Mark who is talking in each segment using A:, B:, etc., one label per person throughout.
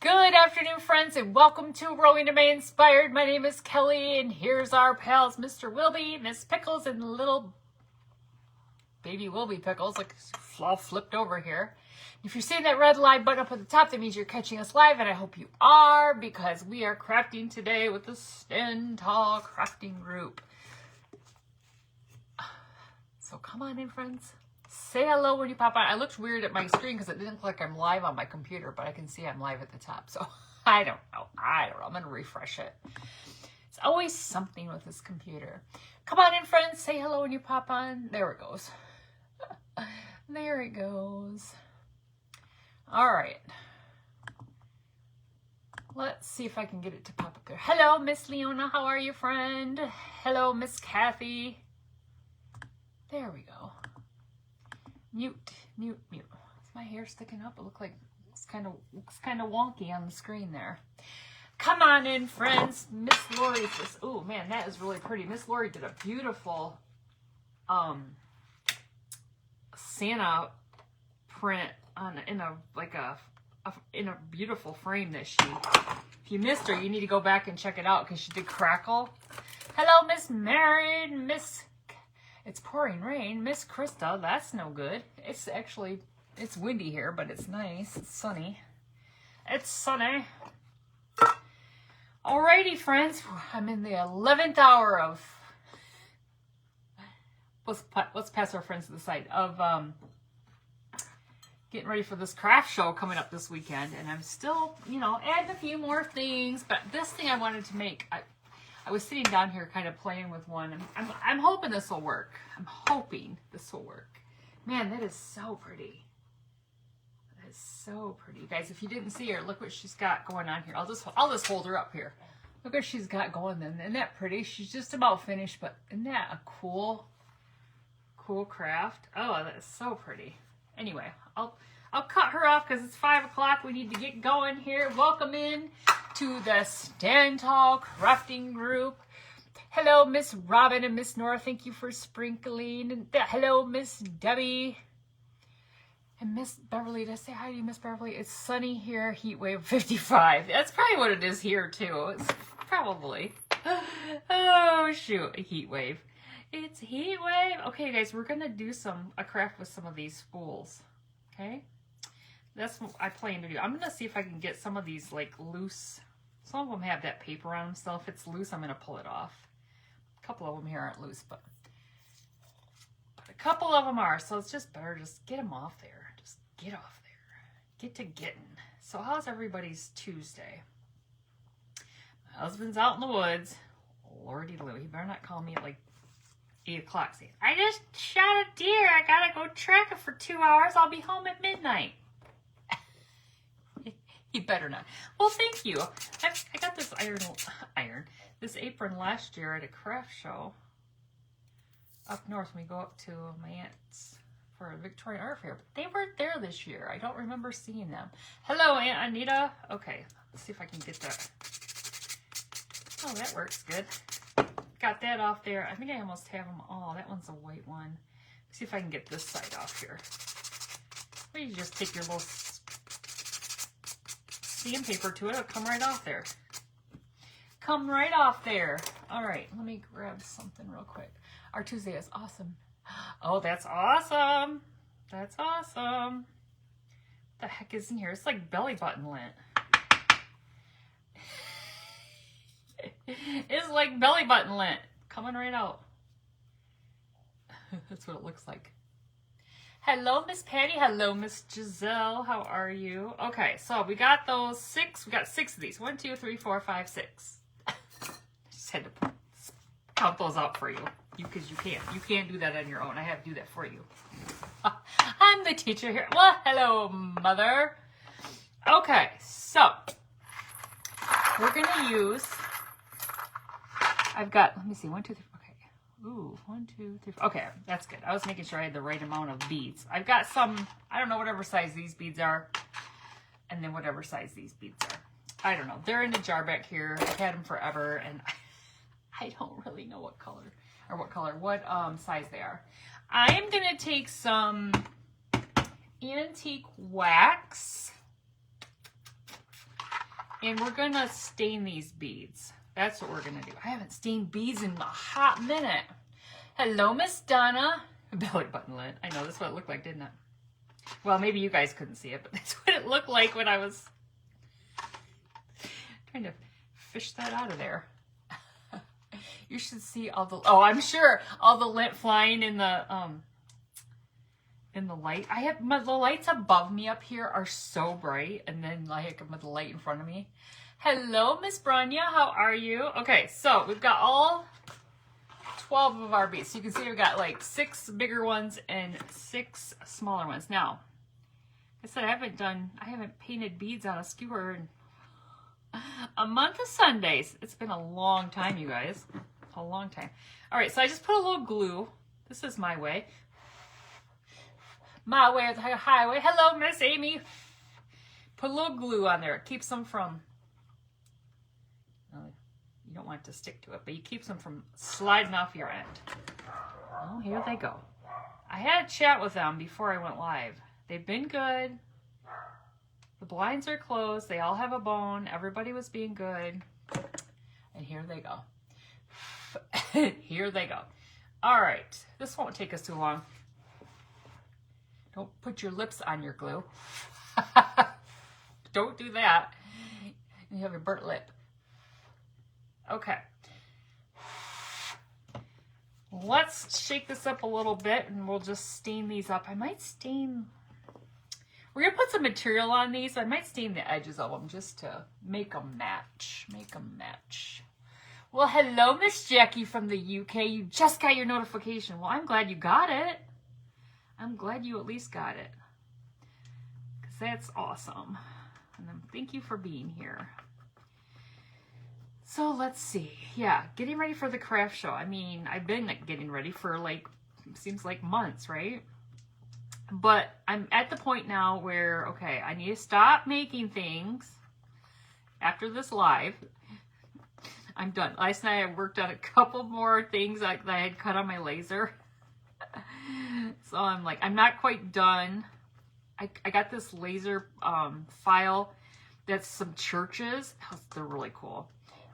A: Good afternoon, friends, and welcome to Rowing to May Inspired. My name is Kelly, and here's our pals, Mr. Wilby, Miss Pickles, and little baby Wilby Pickles, like all flipped over here. If you're seeing that red live button up at the top, that means you're catching us live, and I hope you are, because we are crafting today with the Stand Tall Crafting Group. So come on in, friends. Say hello when you pop on. I looked weird at my screen because it didn't look like I'm live on my computer, but I can see I'm live at the top. So I don't know. I'm going to refresh it. It's always something with this computer. Come on in, friends. Say hello when you pop on. There it goes. There it goes. All right. Let's see if I can get it to pop up there. Hello, Miss Leona. How are you, friend? Hello, Miss Kathy. There we go. Mute. Is my hair sticking up? It looks like looks kind of wonky on the screen there. Come on in, friends. Miss Lori says, "Oh man, that is really pretty." Miss Lori did a beautiful Santa print in a beautiful frame that she. If you missed her, you need to go back and check it out because she did crackle. Hello, Miss Marion, Miss. It's pouring rain. Miss Krista, that's no good. It's windy here, but it's nice. It's sunny. It's sunny. Alrighty, friends. I'm in the 11th hour of... Let's pass our friends to the side. Of getting ready for this craft show coming up this weekend. And I'm still, adding a few more things. But this thing I wanted to make... I was sitting down here kind of playing with one. I'm hoping this will work. I'm hoping this will work. Man, that is so pretty. That is so pretty. Guys, if you didn't see her, look what she's got going on here. I'll just hold her up here. Look what she's got going then. Isn't that pretty? She's just about finished, but isn't that a cool craft? Oh, that is so pretty. Anyway, I'll cut her off because it's 5 o'clock. We need to get going here. Welcome in to the Stand Tall Crafting Group. Hello, Miss Robin and Miss Nora. Thank you for sprinkling. And hello, Miss Debbie. And Miss Beverly. Did I say hi to you, Miss Beverly? It's sunny here. Heat wave 55. That's probably what it is here, too. It's probably. Oh, shoot. A heat wave. It's a heat wave. Okay, guys, we're going to do a craft with some of these spools. Okay? That's what I plan to do. I'm going to see if I can get some of these, like, loose. Some of them have that paper on them still. If it's loose, I'm going to pull it off. A couple of them here aren't loose, but a couple of them are. So it's just better just get them off there. Just get off there. Get to getting. So how's everybody's Tuesday? My husband's out in the woods. Lordy Lou. He better not call me at, like, 8 o'clock saying, "I just shot a deer. I got to go track it for 2 hours. I'll be home at midnight." You better not. Well, thank you. I got this this apron last year at a craft show up north when we go up to my aunt's for a Victorian art fair. But they weren't there this year. I don't remember seeing them. Hello, Aunt Anita. Okay, let's see if I can get that. Oh, that works good. Got that off there. I think I almost have them all. That one's a white one. Let's see if I can get this side off here. Or you just take your little sandpaper to it. It'll come right off there. Come right off there. All right, let me grab something real quick. Our Tuesday is awesome. Oh, that's awesome. That's awesome. What the heck is in here? It's like belly button lint. It's like belly button lint coming right out. That's what it looks like. Hello, Miss Patty. Hello, Miss Giselle. How are you? Okay, so we got those 6. We got 6 of these. 1, 2, 3, 4, 5, 6. I just had to count those out for you. Because you can't do that on your own. I have to do that for you. I'm the teacher here. Well, hello, Mother. Okay, so we're gonna use. I've got. Let me see. 1, 2, 3. Ooh, 1, 2, 3, 4. Okay, that's good. I was making sure I had the right amount of beads. I've got some, I don't know, whatever size these beads are. And then whatever size these beads are. I don't know. They're in a jar back here. I've had them forever. And I don't really know what color, what size they are. I am going to take some antique wax. And we're going to stain these beads. That's what we're going to do. I haven't stained beads in a hot minute. Hello, Miss Donna. Belly button lint. I know, that's what it looked like, didn't it? Well, maybe you guys couldn't see it, but that's what it looked like when I was trying to fish that out of there. You should see all the, oh, I'm sure, all the lint flying in the light. I have, the lights above me up here are so bright, and then like with the light in front of me. Hello, Miss Branya, how are you? Okay, so we've got all 12 of our beads. So you can see we've got like 6 bigger ones and 6 smaller ones. Now, like I said, I haven't painted beads on a skewer in a month of Sundays. It's been a long time, you guys. A long time. All right, so I just put a little glue. This is my way. My way or the highway. Hello, Miss Amy. Put a little glue on there. It keeps them from, you don't want it to stick to it, but it keeps them from sliding off your end. Oh, here they go. I had a chat with them before I went live. They've been good. The blinds are closed. They all have a bone. Everybody was being good. And here they go. Here they go. All right. This won't take us too long. Don't put your lips on your glue. Don't do that. You have a burnt lip. Okay. Let's shake this up a little bit and we'll just stain these up. I might stain... We're going to put some material on these. I might stain the edges of them just to make them match. Make them match. Well, hello, Miss Jackie from the UK. You just got your notification. Well, I'm glad you got it. I'm glad you at least got it. Because that's awesome. And then thank you for being here. So let's see. Yeah, getting ready for the craft show. I mean, I've been getting ready for like, seems like months, right? But I'm at the point now where, okay, I need to stop making things after this live. I'm done. Last night I worked on a couple more things that I had cut on my laser. So I'm like, I'm not quite done. I got this laser file that's some churches. They're really cool.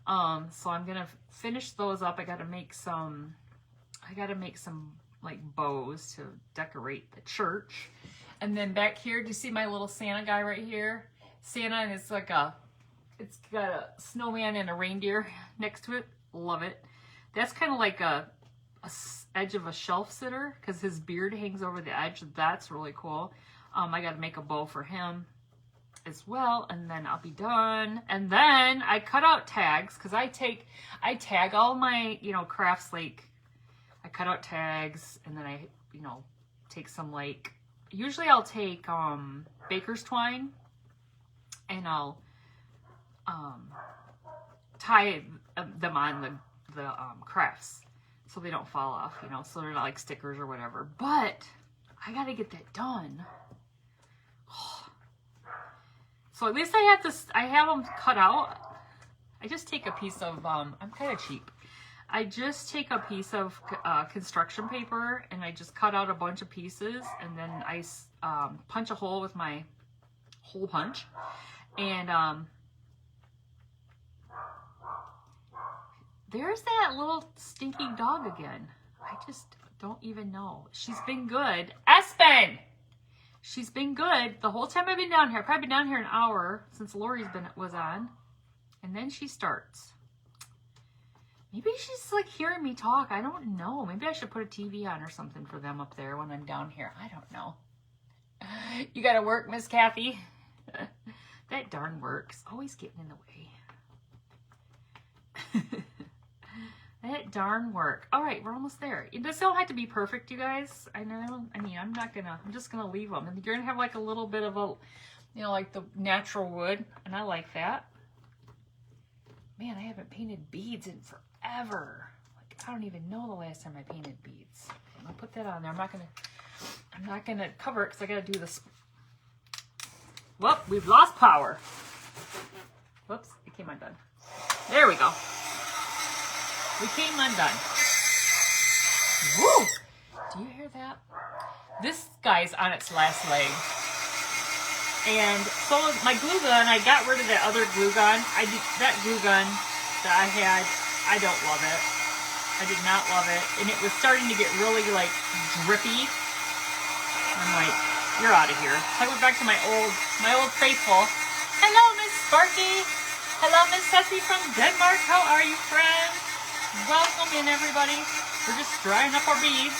A: So I'm going to finish those up. I got to make some like bows to decorate the church. And then back here, do you see my little Santa guy right here? Santa, and it's like it's got a snowman and a reindeer next to it. Love it. That's kind of like a edge of a shelf sitter because his beard hangs over the edge. That's really cool. I got to make a bow for him as well, and then I'll be done. And then I cut out tags because I tag all my, crafts. Like I cut out tags, and then I, take some, like, usually I'll take baker's twine and I'll tie them on the crafts so they don't fall off, so they're not like stickers or whatever. But I got to get that done. So at least I have them cut out. I just take a piece of, I'm kind of cheap. I just take a piece of construction paper and I just cut out a bunch of pieces, and then I punch a hole with my hole punch. And there's that little stinky dog again. I just don't even know. She's been good. Espen! She's been good the whole time I've been down here. I've probably been down here an hour since Lori's was on. And then she starts. Maybe she's like hearing me talk. I don't know. Maybe I should put a TV on or something for them up there when I'm down here. I don't know. You gotta work, Miss Kathy. That darn work's always getting in the way. That darn work. All right, we're almost there. It doesn't have to be perfect, you guys. I'm just gonna leave them. And you're gonna have like a little bit of a, like the natural wood. And I like that. Man, I haven't painted beads in forever. Like, I don't even know the last time I painted beads. I'm gonna put that on there. I'm not gonna cover it because I gotta do this. Well, we've lost power. Whoops, it came undone. There we go. We came undone. Woo! Do you hear that? This guy's on its last leg. And so my glue gun, I got rid of that other glue gun. That glue gun that I had, I don't love it. I did not love it. And it was starting to get really like drippy. I'm like, you're out of here. So I went back to my old faithful. Hello, Miss Sparky. Hello, Miss Ceci from Denmark. How are you, friend? Welcome in, everybody. We're just drying up our beads.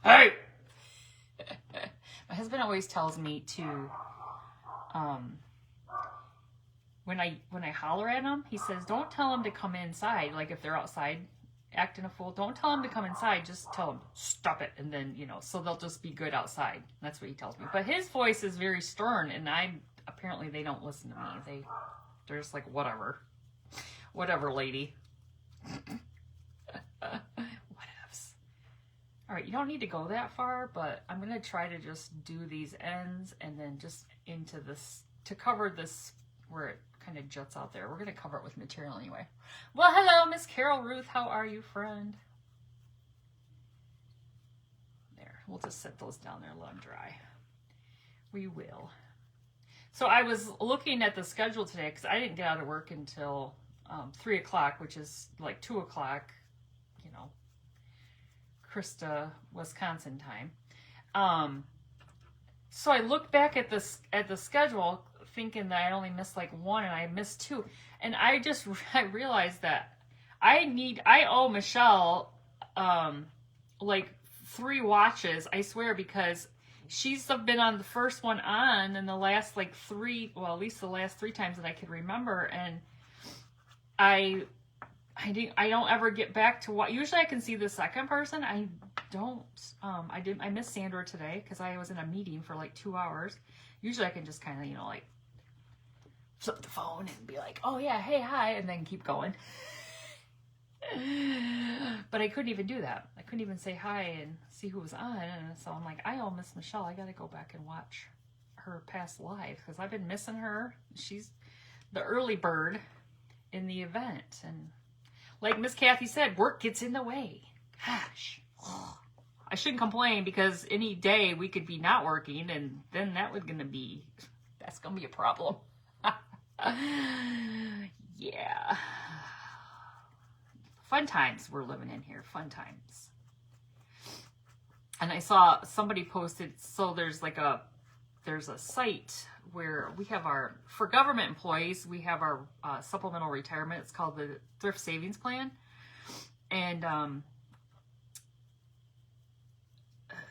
A: Hey! My husband always tells me to, when I holler at him, he says, don't tell them to come inside. Like if they're outside acting a fool, don't tell them to come inside. Just tell them, stop it. And then, so they'll just be good outside. That's what he tells me. But his voice is very stern, and apparently they don't listen to me. They're just like, whatever. Whatever, lady. All right, you don't need to go that far, but I'm going to try to just do these ends and then just into this, to cover this where it kind of juts out there. We're going to cover it with material anyway. Well, hello, Miss Carol Ruth. How are you, friend? There, we'll just set those down there and let them dry. We will. So I was looking at the schedule today because I didn't get out of work until 3 o'clock, which is like 2 o'clock, Krista, Wisconsin time. So I looked back at the schedule thinking that I only missed like 1 and I missed 2. And I realized that I owe Michelle like 3 watches, I swear, because she's been on the first one on and the last like 3, well, at least the last 3 times that I could remember. And I don't ever get back to what, usually I can see the second person. I don't, I missed Sandra today because I was in a meeting for like 2 hours. Usually I can just kind of, like flip the phone and be like, oh yeah, hey, hi, and then keep going. But I couldn't even do that. I couldn't even say hi and see who was on. And so I'm like, I owe Miss Michelle. I got to go back and watch her past live because I've been missing her. She's the early bird in the event. And like Miss Kathy said, work gets in the way. Gosh. I shouldn't complain because any day we could be not working and then that's going to be a problem. Yeah. Fun times we're living in here. Fun times. And I saw somebody posted, so there's a site where we have for government employees, we have our supplemental retirement. It's called the Thrift Savings Plan. And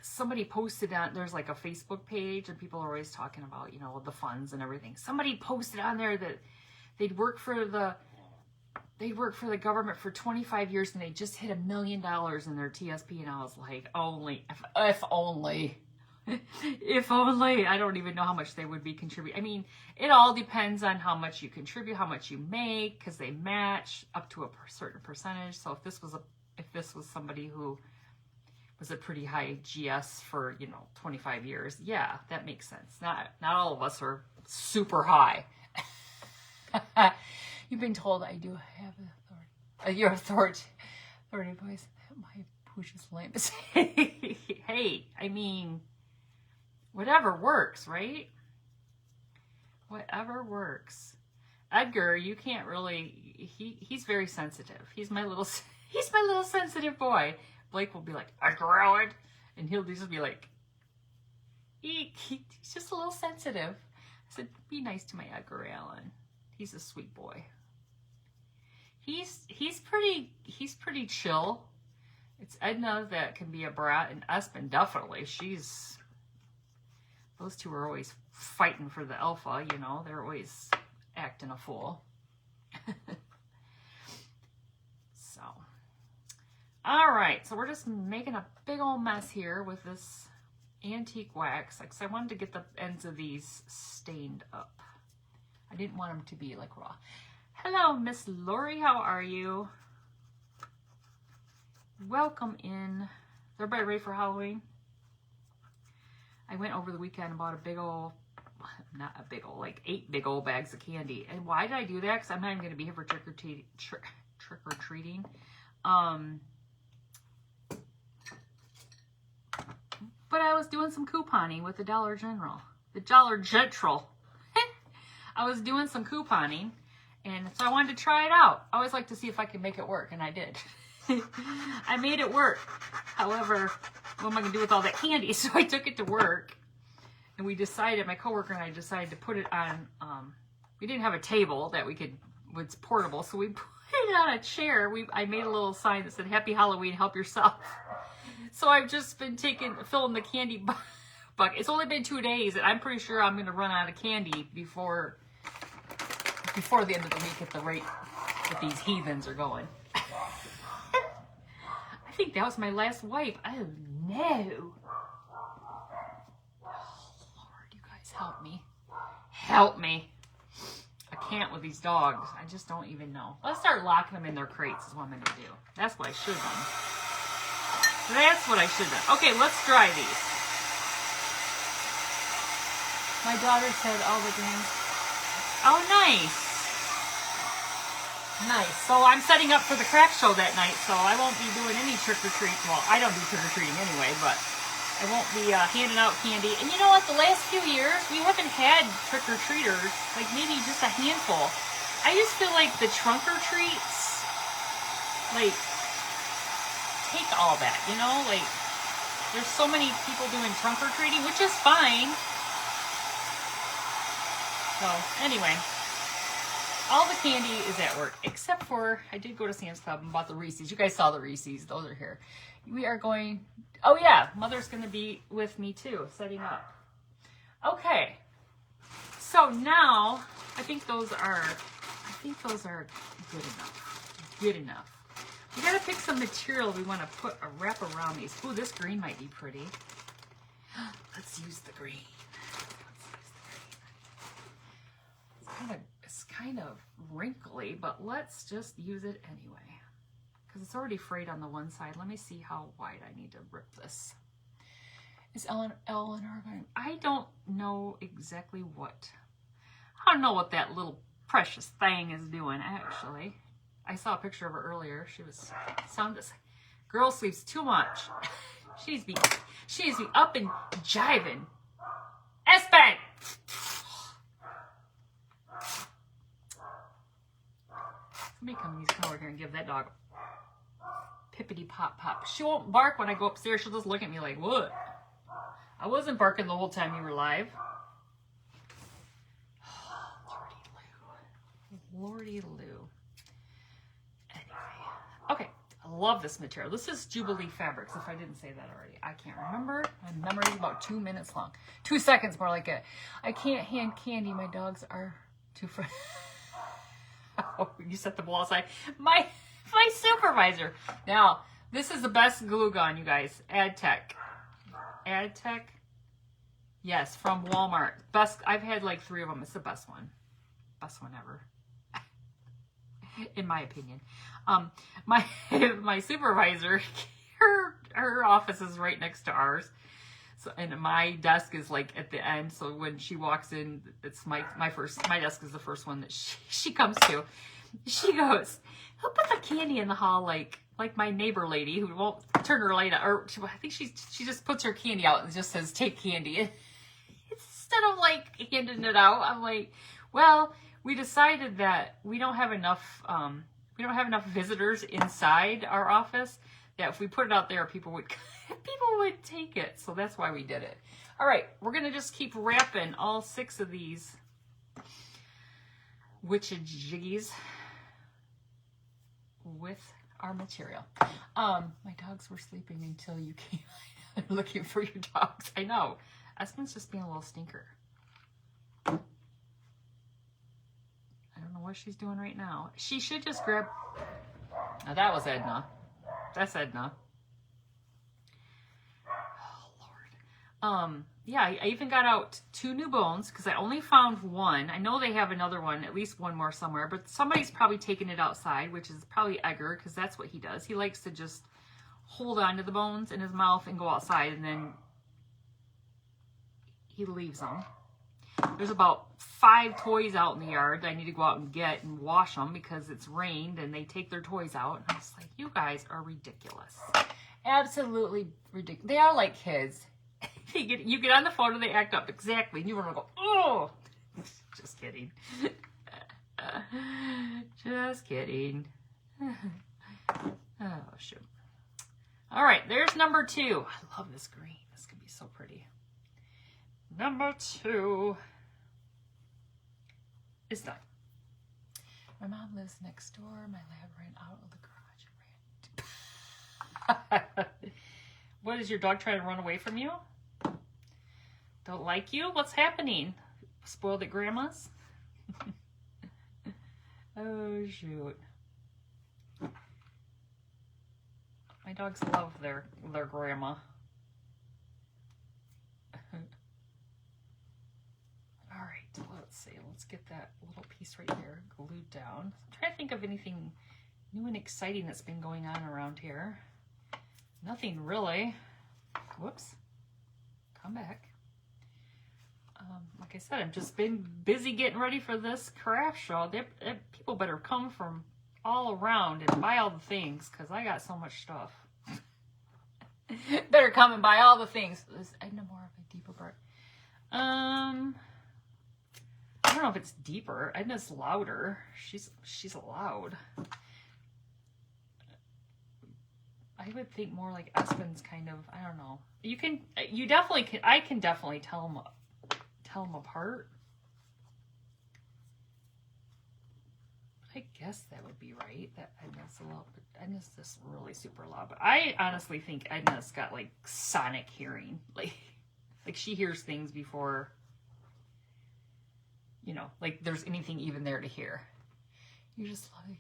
A: somebody posted on, there's like a Facebook page and people are always talking about, the funds and everything. Somebody posted on there that they'd worked for the government for 25 years and they just hit $1 million in their TSP. And I was like, if only. If only. I don't even know how much they would be contributing. I mean, it all depends on how much you contribute, how much you make, because they match up to a certain percentage. So if this was somebody who was a pretty high GS for 25 years, yeah, that makes sense. Not all of us are super high. You've been told I do have authority. Your authority voice. My pooch is lame. Hey, I mean, whatever works, right? Whatever works. Edgar, you can't really. He's very sensitive. He's my little sensitive boy. Blake will be like, Edgar Allan, and he'll just be like, he's just a little sensitive. I said, be nice to my Edgar Allan. He's a sweet boy. He's pretty chill. It's Edna that can be a brat, and Espen definitely. Those two are always fighting for the alpha, they're always acting a fool. So, all right, so we're just making a big old mess here with this antique wax, because I wanted to get the ends of these stained up. I didn't want them to be like raw. Hello, Miss Lori, how are you? Welcome in. Is everybody ready for Halloween? I went over the weekend and bought like 8 big old bags of candy. And why did I do that? Because I'm not even going to be here for trick-or-treating. But I was doing some couponing with the Dollar General. The Dollar General. I was doing some couponing, and so I wanted to try it out. I always like to see if I could make it work, and I did. I made it work. However, what am I going to do with all that candy? So I took it to work, and we decided, my coworker and I decided to put it on, we didn't have a table that was portable, so we put it on a chair. I made a little sign that said, Happy Halloween, help yourself. So I've just been filling the candy bucket. It's only been 2 days, and I'm pretty sure I'm going to run out of candy before the end of the week at the rate that these heathens are going. I think that was my last wipe. Oh, no. Oh, Lord, you guys help me. Help me. I can't with these dogs. I just don't even know. Let's start locking them in their crates is what I'm going to do. That's what I should have done. That's what I should have done. Okay, let's dry these. My daughter said all the things. Oh, nice. Nice. So I'm setting up for the craft show that night, so I won't be doing any trick-or-treat. Well, I don't do trick-or-treating anyway, but I won't be handing out candy. And you know what? The last few years, we haven't had trick-or-treaters, like maybe just a handful. I just feel like the trunk-or-treats, like, take all that, you know? Like, there's so many people doing trunk-or-treating, which is fine. So, anyway, all the candy is at work, except for, I did go to Sam's Club and bought the Reese's. You guys saw the Reese's. Those are here. We are going, oh yeah, Mother's going to be with me too, setting up. Okay. So now, I think those are good enough. Good enough. We got to pick some material we want to wrap around these. Ooh, this green might be pretty. Let's use the green. It's kind of wrinkly, but let's just use it anyway. Because it's already frayed on the one side. Let me see how wide I need to rip this. Is Eleanor going? I don't know exactly what. I don't know what that little precious thing is doing, actually. I saw a picture of her earlier. She was girl sleeps too much. She's be up and jiving. Espen! Somebody come over here and give that dog a pippity pop pop. She won't bark when I go upstairs. She'll just look at me like, what? I wasn't barking the whole time you were live. Lordy Lou. Anyway. Okay. I love this material. This is Jubilee Fabrics, if I didn't say that already. I can't remember. My memory is about 2 minutes long. 2 seconds more like it. I can't hand candy. My dogs are too friendly. Oh, you set the ball aside. My supervisor. Now, this is the best glue gun, you guys. AdTech. AdTech. Yes, from Walmart. Best. I've had like 3 of them. It's the best one. Best one ever. In my opinion. My supervisor, her office is right next to ours. So, and my desk is like at the end. So when she walks in, it's my desk is the first one that she comes to. She goes, who put the candy in the hall like my neighbor lady who won't turn her light on? Or I think she just puts her candy out and just says, take candy. Instead of like handing it out, I'm like, well, we decided that we don't have enough visitors inside our office, that if we put it out there, people would take it. So that's why we did it. All right, we're going to just keep wrapping all 6 of these witchy-jiggies with our material. My dogs were sleeping until you came looking for your dogs. I know. Espen's just being a little stinker. I don't know what she's doing right now. She should just grab... Now that was Edna. That's Edna. Yeah, I even got out 2 new bones because I only found 1. I know they have another one, at least 1 more somewhere, but somebody's probably taking it outside, which is probably Edgar, because that's what he does. He likes to just hold on to the bones in his mouth and go outside, and then he leaves them. There's about 5 toys out in the yard that I need to go out and get and wash them because it's rained and they take their toys out. And I was like, you guys are ridiculous. Absolutely ridiculous. They are like kids. You get on the phone and they act up. Exactly. And you want to go, oh! Just kidding. Just kidding. Oh, shoot. All right, there's number 2. I love this green. This could be so pretty. Number 2 is done. My mom lives next door. My lab ran out of the garage and ran. What, is your dog trying to run away from you? Don't like you? What's happening? Spoiled at grandma's? Oh, shoot. My dogs love their grandma. All right, let's see. Let's get that little piece right here glued down. I'm trying to think of anything new and exciting that's been going on around here. Nothing really. Whoops. Come back. Like I said, I've just been busy getting ready for this craft show. People better come from all around and buy all the things, because I got so much stuff. Better come and buy all the things. I know more of a deeper part. I don't know if it's deeper. I know it's louder. She's loud. I would think more like Espen's kind of, I don't know. I can definitely tell them apart. I guess that would be right. That Edna's a little bit, Edna's just really super loud. But I honestly think Edna's got like sonic hearing. Like she hears things before, you know, like there's anything even there to hear. You just love it.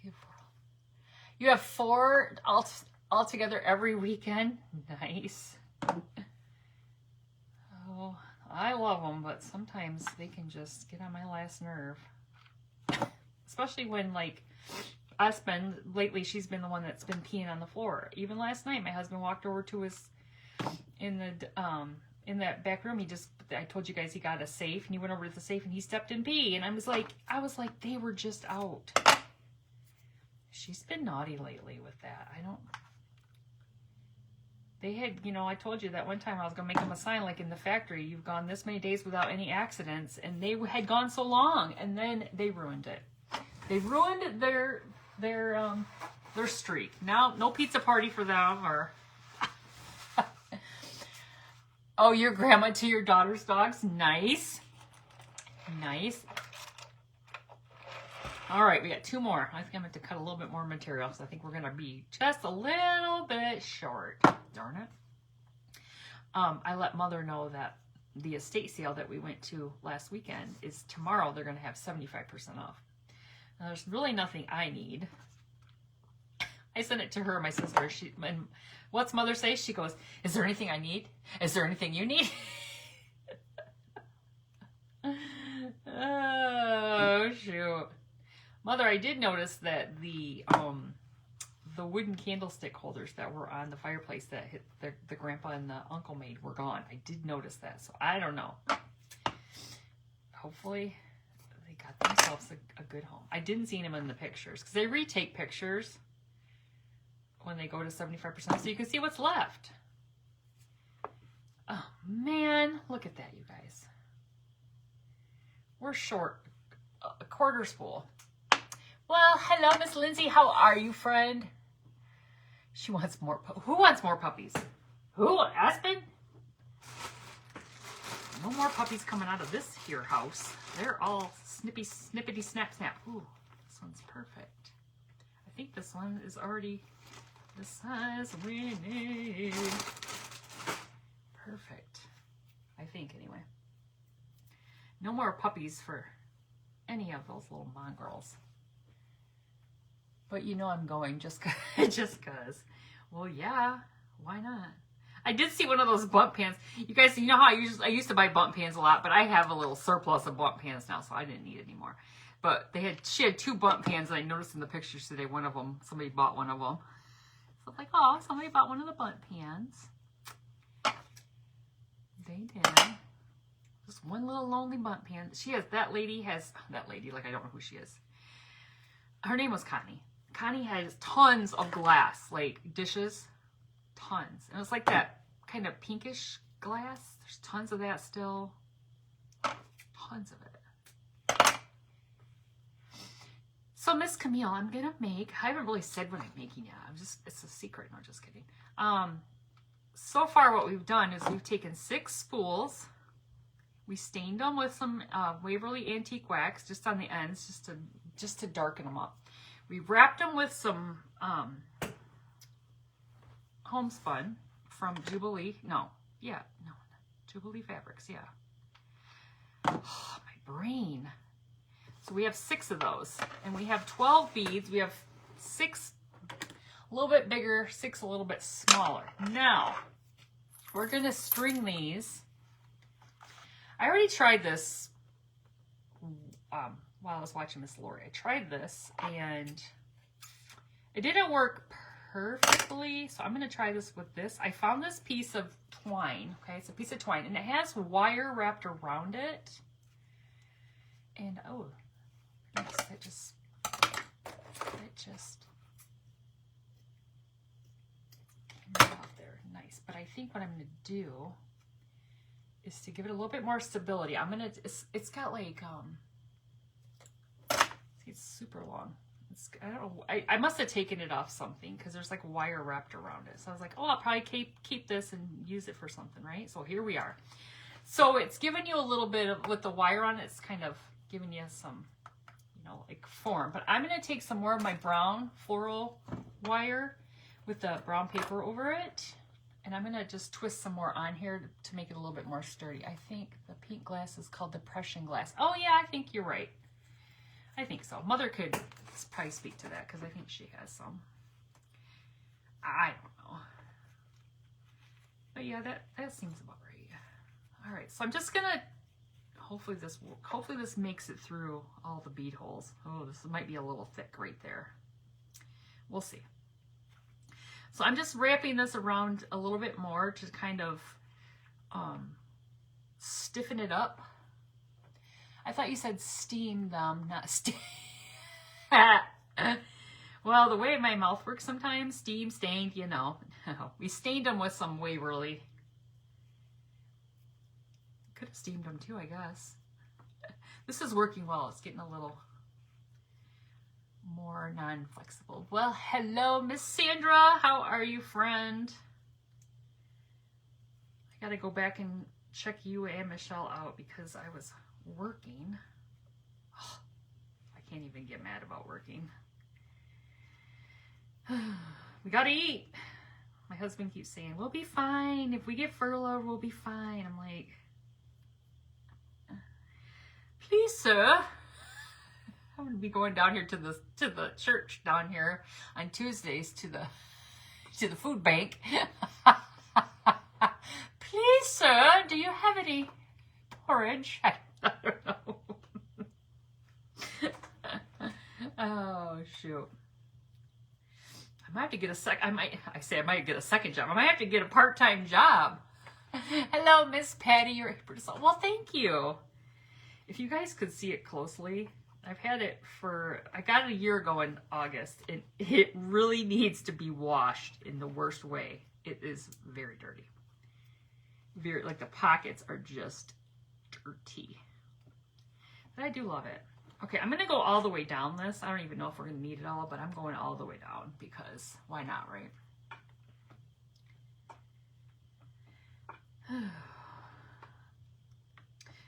A: You have 4 all together every weekend. Nice. Oh, I love them, but sometimes they can just get on my last nerve. Especially when, like, Espen, lately she's been the one that's been peeing on the floor. Even last night, my husband walked over to his, in that back room, I told you guys he got a safe, and he went over to the safe, and he stepped in pee, and I was like, they were just out. She's been naughty lately with that. They had, you know, I told you that one time I was going to make them a sign, like in the factory, you've gone this many days without any accidents, and they had gone so long, and then they ruined it. They ruined their streak. Now, no pizza party for them, or... Oh, your grandma to your daughter's dogs? Nice. Nice. All right, we got 2 more. I think I'm going to cut a little bit more material, so I think we're going to be just a little bit short. Darn it. I let Mother know that the estate sale that we went to last weekend is tomorrow. They're going to have 75% off. Now, there's really nothing I need. I sent it to her, my sister. And what's Mother say? She goes, is there anything I need? Is there anything you need? Oh, shoot. Mother, I did notice that the wooden candlestick holders that were on the fireplace that hit the grandpa and the uncle made were gone. I did notice that, so I don't know. Hopefully they got themselves a good home. I didn't see them in the pictures, because they retake pictures when they go to 75%, so you can see what's left. Oh, man, look at that, you guys. We're short a quarter spool. Well, hello, Miss Lindsay. How are you, friend? She wants more. Who wants more puppies? Who? Aspen? No more puppies coming out of this here house. They're all snippity, snap. Ooh, this one's perfect. I think this one is already the size we need. Perfect. I think, anyway. No more puppies for any of those little mongrels. But you know I'm going just cause. Well, yeah, why not? I did see one of those bump pans. You guys, you know how I used to buy bump pans a lot, but I have a little surplus of bump pans now, so I didn't need it anymore. But she had 2 bump pans, and I noticed in the pictures today, somebody bought one of them. So I'm like, oh, somebody bought one of the bump pans. They did. Just one little lonely bump pan. That lady, like I don't know who she is. Her name was Connie. Connie has tons of glass, like dishes, tons. And it's like that kind of pinkish glass. There's tons of that still. Tons of it. So Miss Camille, I'm gonna make, I haven't really said what I'm making yet. It's a secret. No, just kidding. So far what we've done is we've taken 6 spools. We stained them with some Waverly Antique Wax just on the ends, just to darken them up. We wrapped them with some homespun from Jubilee. Jubilee Fabrics, yeah. Oh, my brain. So we have 6 of those, and we have 12 beads. We have 6 a little bit bigger, 6 a little bit smaller. Now, we're going to string these. I already tried this while I was watching Miss Lori. I tried this, and it didn't work perfectly, so I'm going to try this with this. I found this piece of twine, okay? It's a piece of twine, and it has wire wrapped around it. And, oh, nice. It just came out there. Nice. But I think what I'm going to do is to give it a little bit more stability. It's got like, it's super long. I don't know. I must have taken it off something because there's like wire wrapped around it. So I was like, oh, I'll probably keep this and use it for something, right? So here we are. So it's giving you a little bit of, with the wire on it, it's kind of giving you some, like form. But I'm going to take some more of my brown floral wire with the brown paper over it. And I'm going to just twist some more on here to make it a little bit more sturdy. I think the pink glass is called depression glass. Oh yeah, I think you're right. I think so. Mother could probably speak to that because I think she has some. I don't know. But yeah, that seems about right. All right, so I'm just going to, hopefully this makes it through all the bead holes. Oh, this might be a little thick right there. We'll see. So I'm just wrapping this around a little bit more to kind of stiffen it up. I thought you said steam them, not steam. Well, the way my mouth works sometimes, steam, stained, We stained them with some Waverly. Could have steamed them too, I guess. This is working well. It's getting a little more non-flexible. Well, hello, Miss Sandra. How are you, friend? I gotta go back and check you and Michelle out because I was working. Oh, I can't even get mad about working. We gotta eat. My husband keeps saying, we'll be fine. If we get furloughed, we'll be fine. I'm like, please, sir. I'm going to be going down here to the church down here on Tuesdays to the food bank. Please, sir, do you have any porridge? I don't know. Oh, shoot. I might have to get I might get a second job. I might have to get a part-time job. Hello, Miss Patty. You're well, thank you. If you guys could see it closely, I've had it I got it a year ago in August, and it really needs to be washed in the worst way. It is very dirty. Like the pockets are just dirty. But I do love it. Okay, I'm going to go all the way down this. I don't even know if we're going to need it all, but I'm going all the way down because why not, right?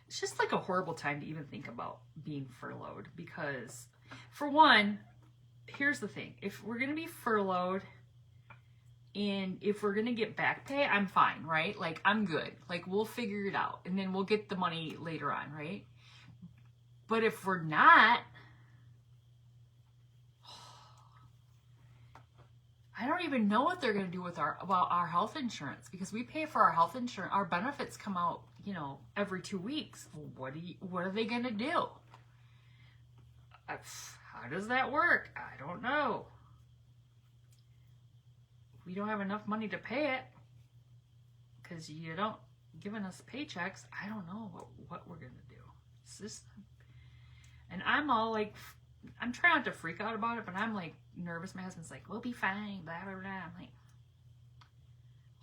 A: It's just like a horrible time to even think about being furloughed because, for one, here's the thing. If we're going to be furloughed and if we're going to get back pay, I'm fine, right? Like, I'm good. Like, we'll figure it out and then we'll get the money later on, right? But if we're not, I don't even know what they're going to do with our health insurance because we pay for our health insurance. Our benefits come out, every 2 weeks. What are they going to do? How does that work? I don't know. We don't have enough money to pay it because you don't giving us paychecks. I don't know what we're going to do. It's just, and I'm all like, I'm trying not to freak out about it, but I'm like nervous. My husband's like, we'll be fine, blah, blah, blah. I'm like,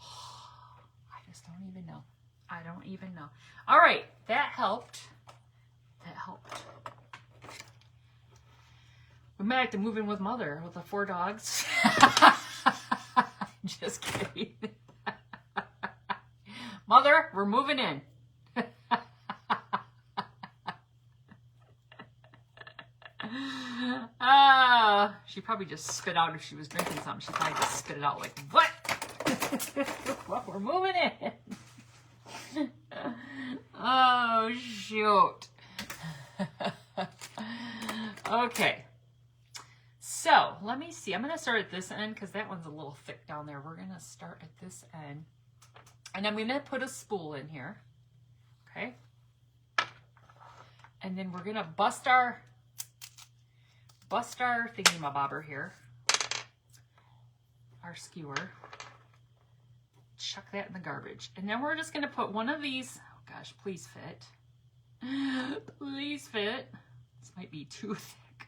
A: oh, I just don't even know. I don't even know. All right, that helped. That helped. We might have to move in with Mother with the 4 dogs. Just kidding. Mother, we're moving in. She probably just spit out if she was drinking something. She probably just spit it out like, what? Well, we're moving in. Oh, shoot. Okay. So, let me see. I'm going to start at this end because that one's a little thick down there. We're going to start at this end. And I'm going to put a spool in here. Okay. And then we're going to bust our thingy-mabobber here. Our skewer. Chuck that in the garbage. And then we're just going to put one of these. Oh gosh, please fit. Please fit. This might be too thick.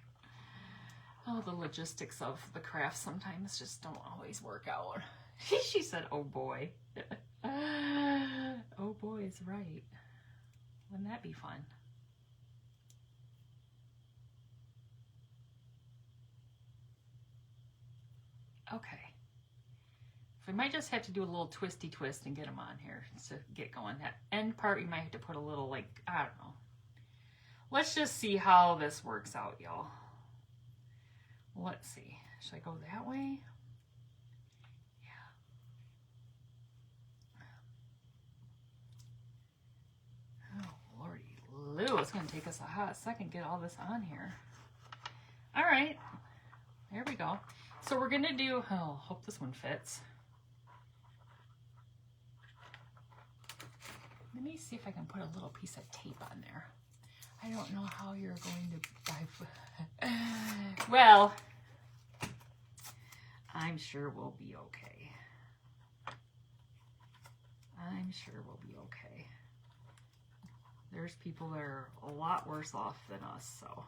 A: Oh, the logistics of the craft sometimes just don't always work out. She said, oh boy. Oh boy is right. Wouldn't that be fun? Okay. So we might just have to do a little twisty twist and get them on here to get going. That end part, you might have to put a little, like, I don't know. Let's just see how this works out, y'all. Let's see. Should I go that way? Yeah. Oh, lordy Lou. It's going to take us a hot second to get all this on here. All right. There we go. So we're going to do, oh, hope this one fits. Let me see if I can put a little piece of tape on there. I don't know how you're going to, well, I'm sure we'll be okay. I'm sure we'll be okay. There's people that are a lot worse off than us, so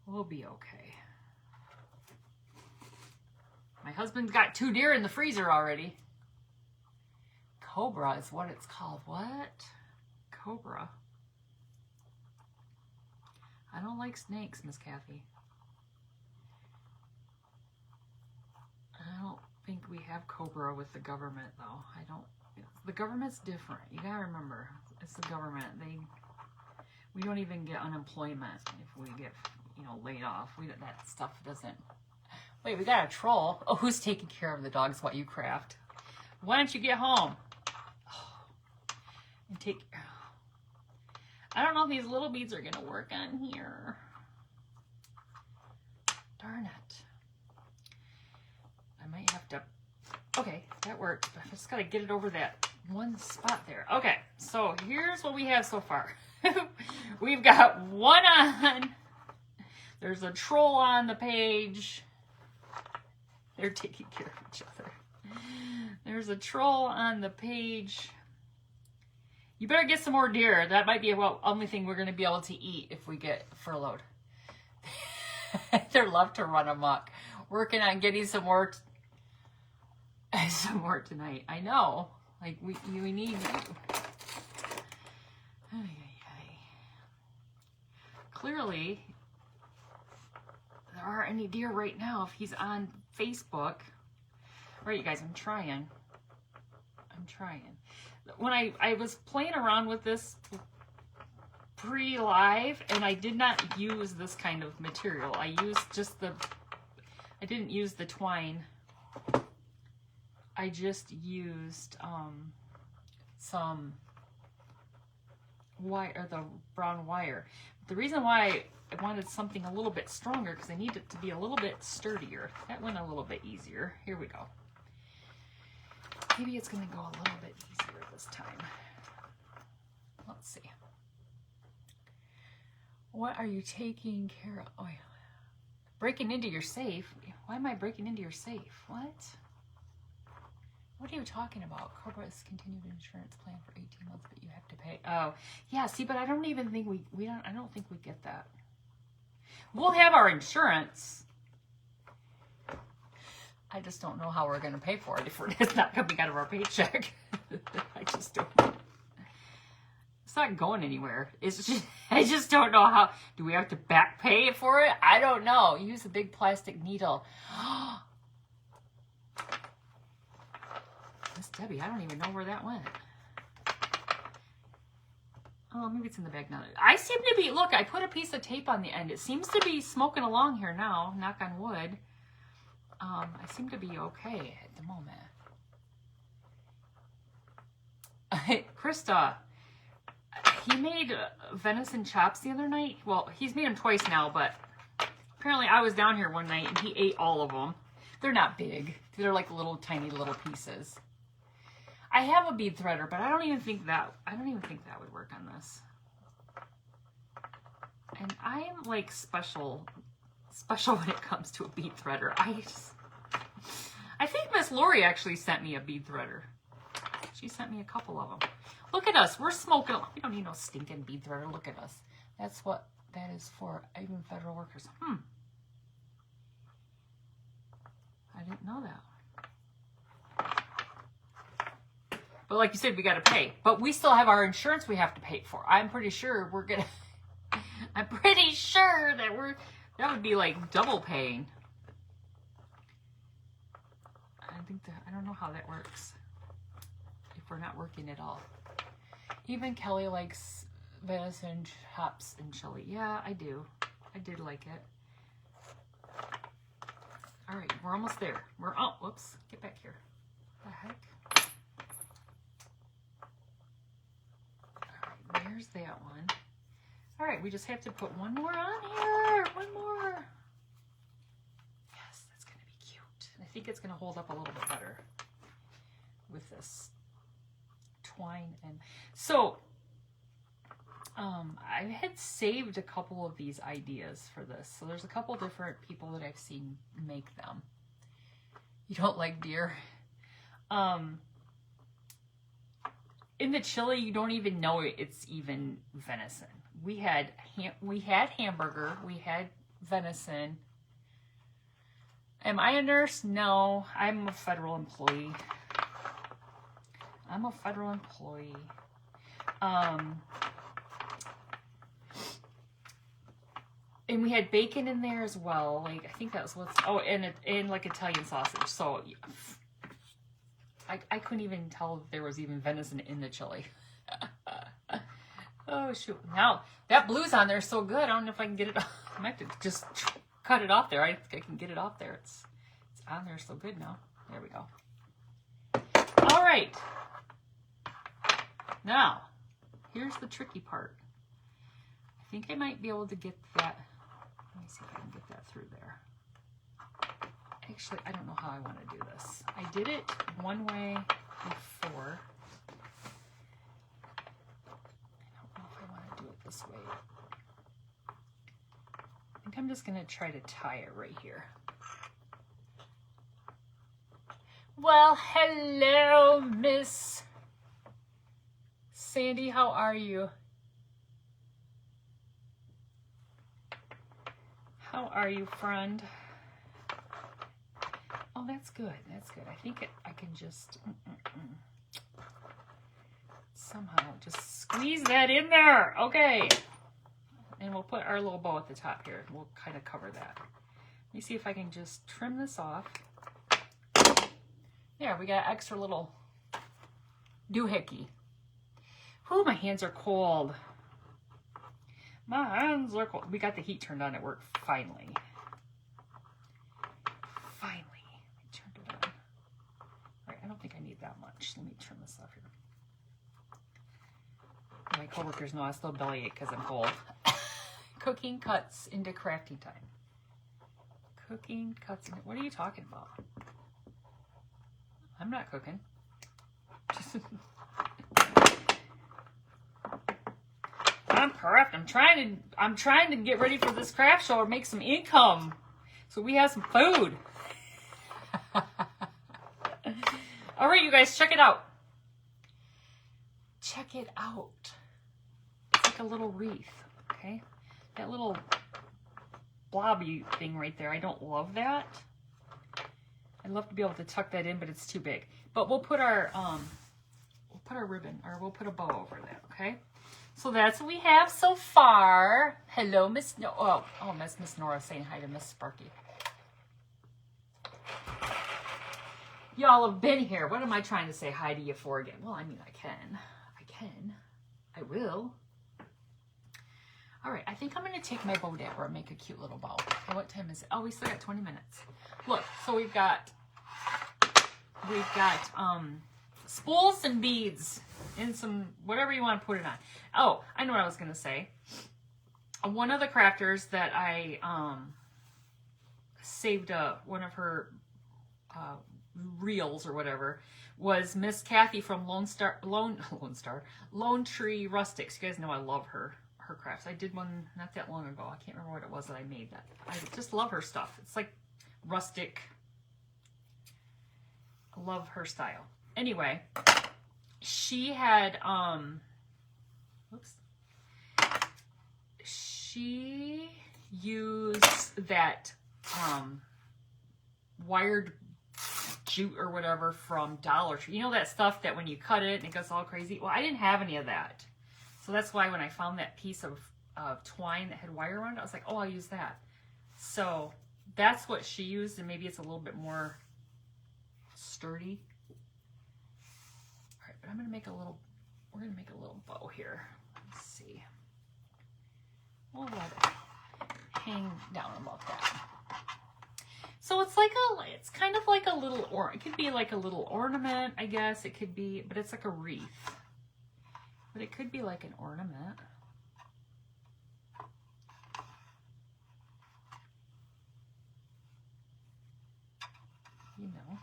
A: we'll be okay. My husband's got 2 deer in the freezer already. Cobra is what it's called. What? Cobra. I don't like snakes, Miss Kathy. I don't think we have Cobra with the government, though. I don't. The government's different. You gotta remember, it's the government. We don't even get unemployment if we get, laid off. That stuff doesn't. Wait, we got a troll. Oh, who's taking care of the dogs while you craft? Why don't you get home? And take. I don't know if these little beads are gonna work on here. Darn it. I might have to. Okay, that worked. But I just gotta get it over that one spot there. Okay, so here's what we have so far. We've got one on. There's a troll on the page. They're taking care of each other. There's a troll on the page. You better get some more deer. That might be the only thing we're going to be able to eat if we get furloughed. They love to run amok. Working on getting some more tonight. I know. Like, we need you. Clearly, there aren't any deer right now if he's on Facebook. All right, you guys, I'm trying. When I was playing around with this pre-live, and I did not use this kind of material. I used just I didn't use the twine. I just used some wire, the brown wire. The reason why I wanted something a little bit stronger, because I need it to be a little bit sturdier. That went a little bit easier. Here we go. Maybe it's going to go a little bit easier this time. Let's see. What are you taking care of? Oh, yeah. Breaking into your safe? Why am I breaking into your safe? What? What are you talking about? Cobra is continued insurance plan for 18 months, but you have to pay. Oh, yeah. See, but I don't even think I don't think we get that. We'll have our insurance. I just don't know how we're going to pay for it if it's not coming out of our paycheck. I just don't. It's not going anywhere. It's just, I just don't know how. Do we have to back pay for it? I don't know. Use a big plastic needle. Miss Debbie, I don't even know where that went. Oh, maybe it's in the bag now. I seem to be, look, I put a piece of tape on the end. It seems to be smoking along here now, knock on wood. I seem to be okay at the moment. Krista, he made venison chops the other night. Well, he's made them twice now, but apparently I was down here one night and he ate all of them. They're not big. They're like little tiny little pieces. I have a bead threader, but I don't even think that would work on this. And I am like special when it comes to a bead threader. I think Miss Lori actually sent me a bead threader. She sent me a couple of them. Look at us. We're smoking. We don't need no stinking bead threader. Look at us. That's what that is for, even federal workers. I didn't know that. But like you said, we got to pay. But we still have our insurance we have to pay for. I'm pretty sure we're going to... I'm pretty sure that that would be like double paying. I don't know how that works. If we're not working at all. Even Kelly likes venison chops and chili. Yeah, I do. I did like it. All right, we're almost there. Oh, whoops. Get back here. What the heck? All right, there's that one. All right, we just have to put one more on here. One more. Yes, that's going to be cute. I think it's going to hold up a little bit better with this twine. And so I had saved a couple of these ideas for this. So there's a couple different people that I've seen make them. You don't like deer? In the chili, you don't even know it's even venison. We had hamburger, we had venison. Am I a nurse? No, I'm a federal employee. I'm a federal employee. And we had bacon in there as well. Like, I think that was what's... Oh, and like Italian sausage. So I couldn't even tell if there was even venison in the chili. Oh, shoot. Now, that blue's on there so good. I don't know if I can get it off. I might have to just cut it off there. I think I can get it off there. It's on there so good now. There we go. All right. Now, here's the tricky part. I think I might be able to get that. Let me see if I can get that through there. Actually, I don't know how I want to do this. I did it one way before. I don't know if I want to do it this way. I think I'm just going to try to tie it right here. Well, hello, Miss Sandy. How are you? How are you, friend? Oh, that's good. That's good. I think I can just somehow just squeeze that in there. Okay. And we'll put our little bow at the top here. We'll kind of cover that. Let me see if I can just trim this off. There, we got extra little doohickey. Whew, my hands are cold. My hands are cold. We got the heat turned on at work, finally. Finally. I turned it on. All right, I don't think I need that much. Let me trim this off here. My coworkers know I still bellyache because I'm cold. Cooking cuts into crafting time. Cooking cuts into... What are you talking about? I'm not cooking. I'm craft. I'm trying to get ready for this craft show or make some income, so we have some food. All right, you guys, check it out. Check it out. It's like a little wreath. Okay, that little blobby thing right there. I don't love that. I'd love to be able to tuck that in, but it's too big. But we'll put our put our ribbon, or we'll put a bow over that, okay? So that's what we have so far. Hello, Miss Nora. Oh, Miss Nora saying hi to Miss Sparky. Y'all have been here. What am I trying to say hi to you for again? Well, I mean, I can. I will. All right, I think I'm going to take my bow dabber and make a cute little bow. Okay, what time is it? Oh, we still got 20 minutes. Look, so we've got spools and beads and some, whatever you want to put it on. Oh, I know what I was going to say. One of the crafters that I saved one of her reels or whatever was Miss Kathy from Lone Tree Rustics. You guys know I love her crafts. I did one not that long ago. I can't remember what it was that I made. That I just love her stuff. It's like rustic. I love her style. Anyway, she had she used that wired jute or whatever from Dollar Tree. You know that stuff that when you cut it and it goes all crazy? Well, I didn't have any of that. So that's why when I found that piece of twine that had wire around it, I was like, oh, I'll use that. So that's what she used, and maybe it's a little bit more sturdy. All right, but we're going to make a little bow here. Let's see. We'll let it hang down about that. So it's kind of like a little, it could be like a little ornament, I guess. It could be, but it's like a wreath. But it could be like an ornament. You know,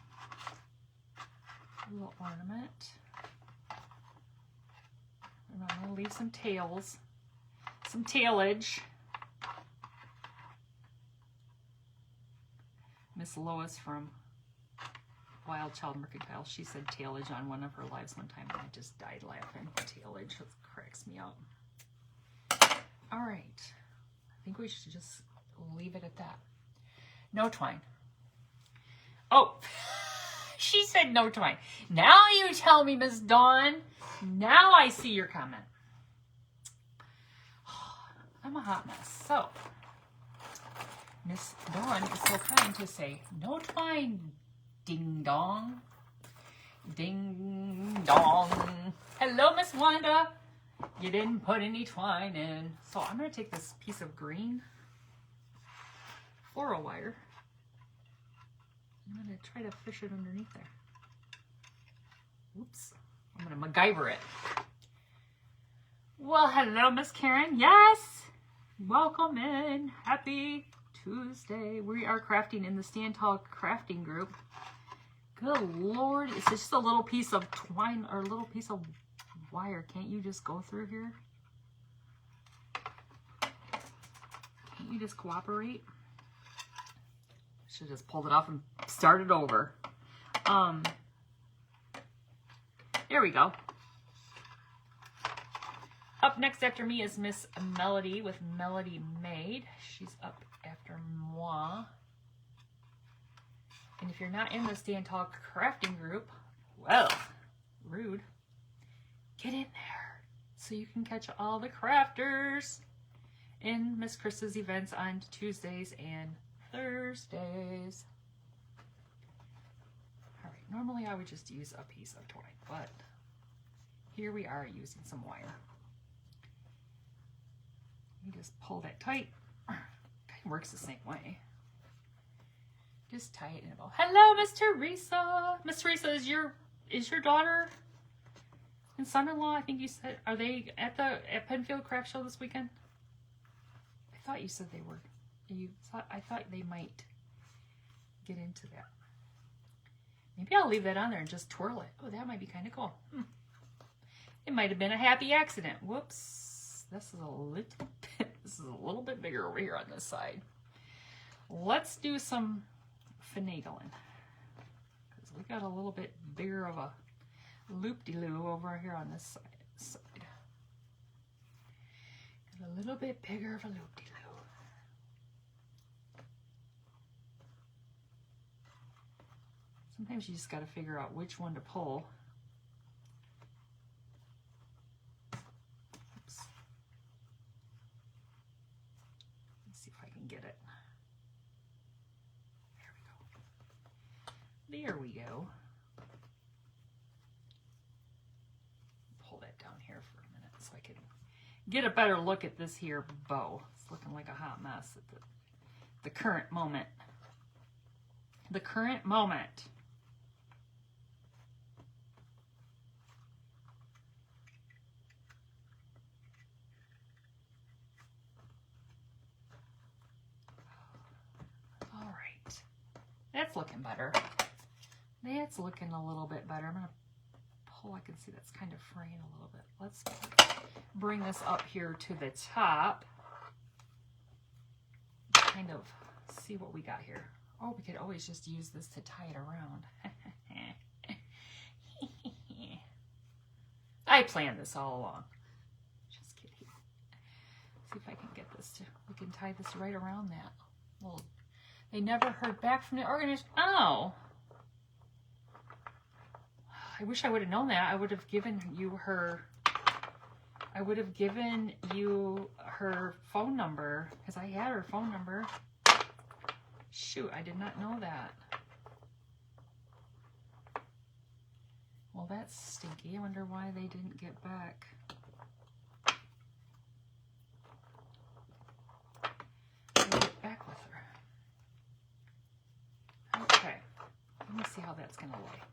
A: a little ornament. And I'm going to leave some tails, some tailage. Miss Lois from Wild Child Mercantile, she said tailage on one of her lives one time, and I just died laughing. Tailage, that cracks me up. All right, I think we should just leave it at that. No twine. Oh, she said no twine. Now you tell me, Miss Dawn. Now I see your comment. I'm a hot mess. So, Miss Dawn is so kind to say, no twine, ding dong. Ding dong. Hello, Miss Wanda. You didn't put any twine in. So I'm going to take this piece of green floral wire. I'm going to try to fish it underneath there. Oops. I'm going to MacGyver it. Well, hello, Miss Karen. Yes. Welcome in. Happy Tuesday. We are crafting in the Stand Tall crafting group. Good Lord. It's just a little piece of twine or a little piece of wire. Can't you just go through here? Can't you just cooperate? Should have just pulled it off and started over. There we go. Up next after me is Miss Melody with Melody Made. She's up after moi. And if you're not in the Stand Tall crafting group, well, rude. Get in there so you can catch all the crafters in Miss Chris's events on Tuesdays and Thursdays. All right, normally I would just use a piece of twine, but here we are using some wire. You just pull that tight. It works the same way. Just tie it in a bow. Hello, Miss Teresa. Miss Teresa, is your daughter and son-in-law, I think you said, are they at Penfield Craft Show this weekend? I thought you said they were. I thought they might get into that. Maybe I'll leave that on there and just twirl it. Oh, that might be kind of cool. It might have been a happy accident. Whoops. This is a little bit bigger over here on this side. Let's do some finagling, because we got a little bit bigger of a loop-de-loo over here on this side. Got a little bit bigger of a loop-de-loo. Sometimes you just got to figure out which one to pull. see if I can get it. There we go. Pull that down here for a minute so I can get a better look at this here bow. It's looking like a hot mess at the current moment. The current moment. All right. That's looking better. That's looking a little bit better. I'm going to pull. I can see that's kind of fraying a little bit. Let's bring this up here to the top. Kind of see what we got here. Oh, we could always just use this to tie it around. I planned this all along. Just kidding. See if I can get this to, we can tie this right around that. Well, they never heard back from the organization. Oh. I wish I would have known that. I would have given you her, phone number, because I had her phone number. Shoot, I did not know that. Well, that's stinky. I wonder why they didn't get back. Get back with her. Okay, let me see how that's going to lay.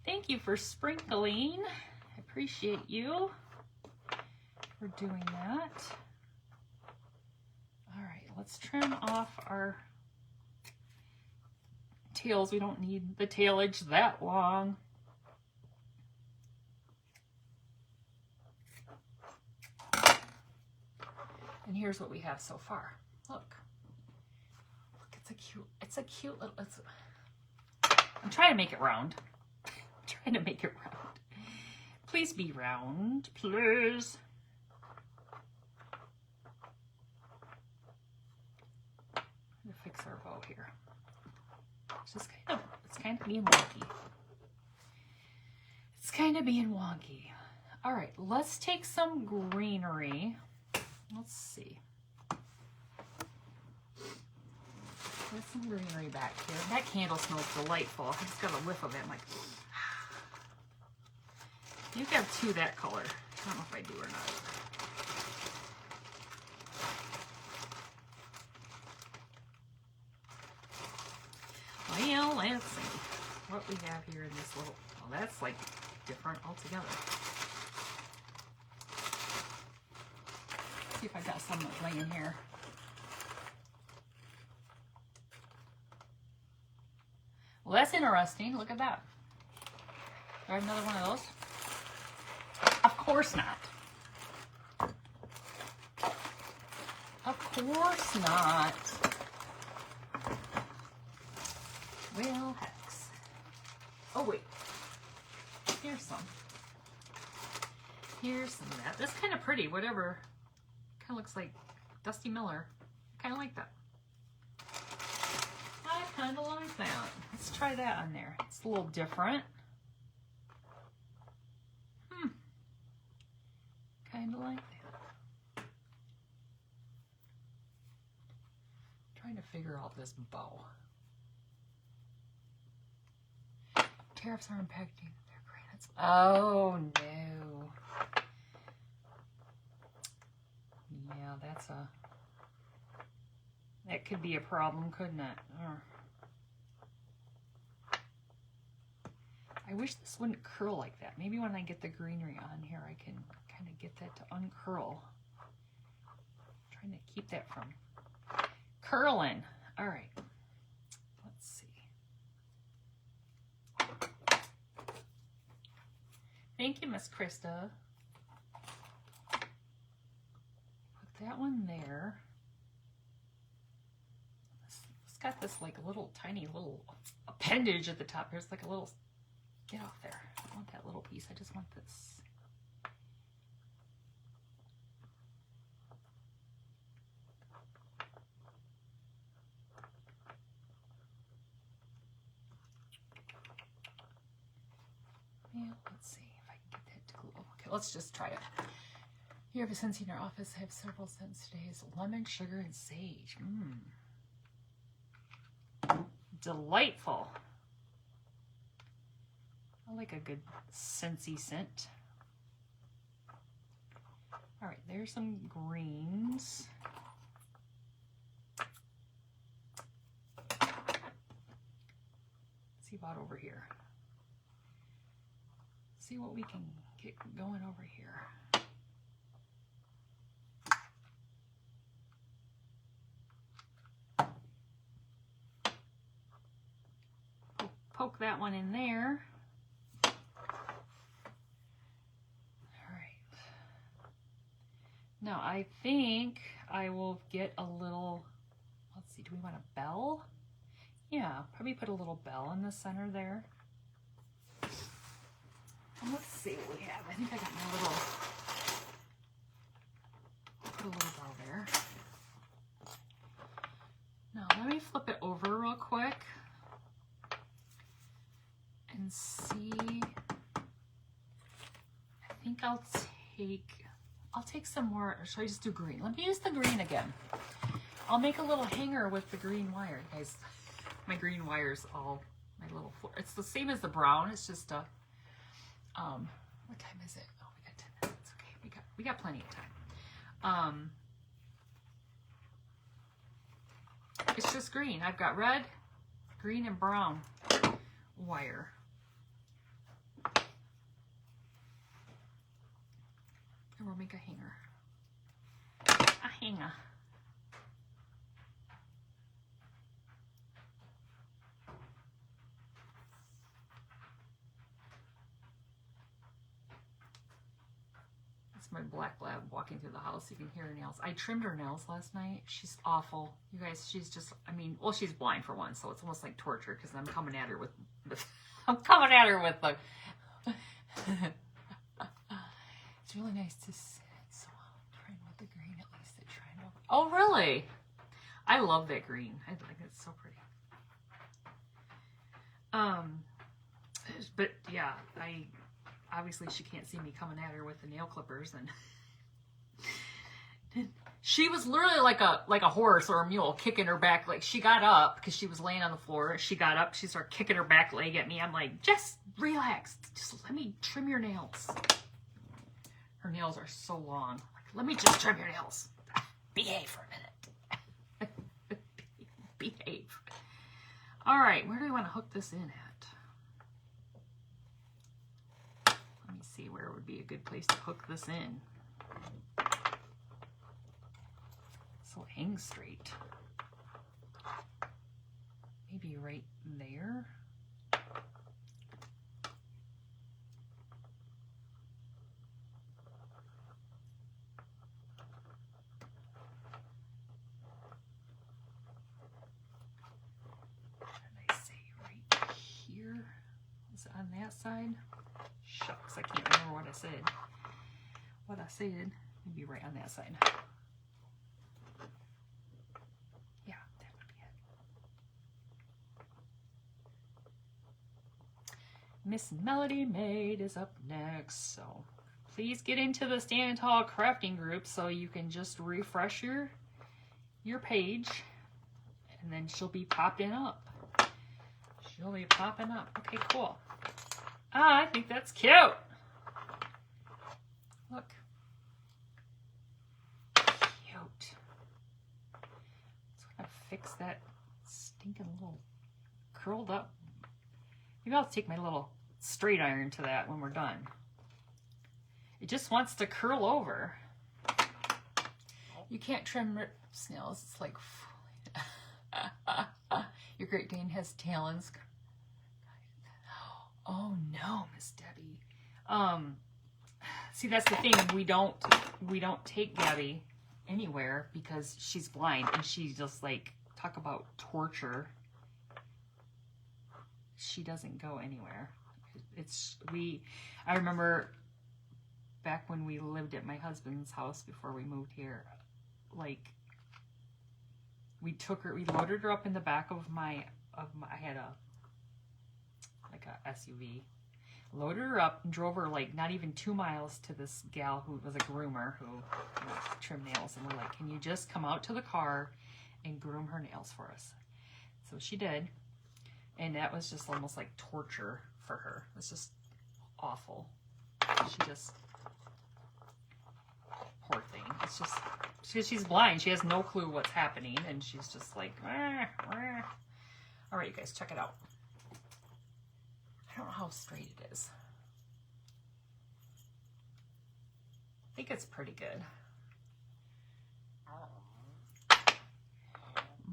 A: Thank you for sprinkling. I appreciate you for doing that. All right, let's trim off our tails. We don't need the tailage that long. And here's what we have so far. Look, it's a cute little, I'm trying to make it round. Trying to make it round. Please be round, please. I'm gonna fix our bow here. It's kind of being wonky. It's kind of being wonky. All right, let's take some greenery. Let's see. There's some greenery back here. That candle smells delightful. I just got a whiff of it. I'm like, you have two that color. I don't know if I do or not. Well, let's see what we have here in this little, well, that's like different altogether. Let's see if I got some laying here. Well, that's interesting. Look at that. Do I have another one of those? Of course not. Of course not. Well, hex. Oh, wait. Here's some. Here's some of that. That's kind of pretty, whatever. Kind of looks like Dusty Miller. Kind of like that. I kind of like that. Let's try that on there. It's a little different. Kind of like that. Trying to figure out this bow. Tariffs are impacting their grants. Oh no. Yeah, that could be a problem, couldn't it? I wish this wouldn't curl like that. Maybe when I get the greenery on here, I can kind of get that to uncurl. I'm trying to keep that from curling. All right. Let's see. Thank you, Miss Krista. Put that one there. It's got this like little tiny little appendage at the top. There's like a little, get off there. I don't want that little piece. I just want this. Yeah, let's see if I can get that to glue. Okay, let's just try it. You have a scent in your office. I have several scents today. It's lemon, sugar, and sage. Delightful. I like a good scentsy scent. All right, there's some greens. See about over here. See what we can get going over here. Poke that one in there. All right. Now I think I will get a little, let's see, do we want a bell? Yeah, probably put a little bell in the center there. And let's see what we have. I think I got my little, put a little bell there. Now let me flip it over real quick and see. I think I'll take some more, or should I just do green? Let me use the green again. I'll make a little hanger with the green wire. Guys, my green wire's all my little floor. It's the same as the brown. It's just a, what time is it? Oh, we got 10 minutes. Okay, we got plenty of time. It's just green. I've got red, green, and brown wire. And we'll make a hanger. A hanger. That's my black lab walking through the house. You can hear her nails. I trimmed her nails last night. She's awful. You guys, she's just, I mean, well, she's blind for one, so it's almost like torture because I'm coming at her with I'm coming at her with the it's really nice to sit, so I'll try with the green at least to try and over. Oh, really? I love that green. I think it's so pretty. But yeah, obviously she can't see me coming at her with the nail clippers, and she was literally like a horse or a mule kicking her back. Like, she got up because she was laying on the floor. She got up, she started kicking her back leg at me. I'm like, just relax, just let me trim your nails. Her nails are so long. Like, let me just trim your nails. Behave for a minute. Behave. All right, where do we want to hook this in at? Let me see where would be a good place to hook this in. So it hangs straight. Maybe right there. On that side. Shucks, I can't remember what I said. What I said, maybe right on that side. Yeah, that would be it. Miss Melody Maid is up next, so please get into the Stand Tall crafting group so you can just refresh your page, and then she'll be popping up. She'll be popping up. Okay, cool. Ah, I think that's cute. Look. Cute. Just gonna fix that stinking little curled up. Maybe I'll take my little straight iron to that when we're done. It just wants to curl over. You can't trim snails. It's like your Great Dane has talons. Oh no, Miss Debbie. See, that's the thing. We don't take Gabby anywhere because she's blind, and she's just like, talk about torture. She doesn't go anywhere. I remember back when we lived at my husband's house before we moved here, like, we loaded her up in the back of I had a SUV. loaded her up and drove her like not even 2 miles to this gal who was a groomer who trimmed nails. And we're like, can you just come out to the car and groom her nails for us? So she did. And that was just almost like torture for her. It was just awful. She just, poor thing. It's just, she's blind. She has no clue what's happening. And she's just like, "Rah, rah." All right, you guys, check it out. I don't know how straight it is. I think it's pretty good.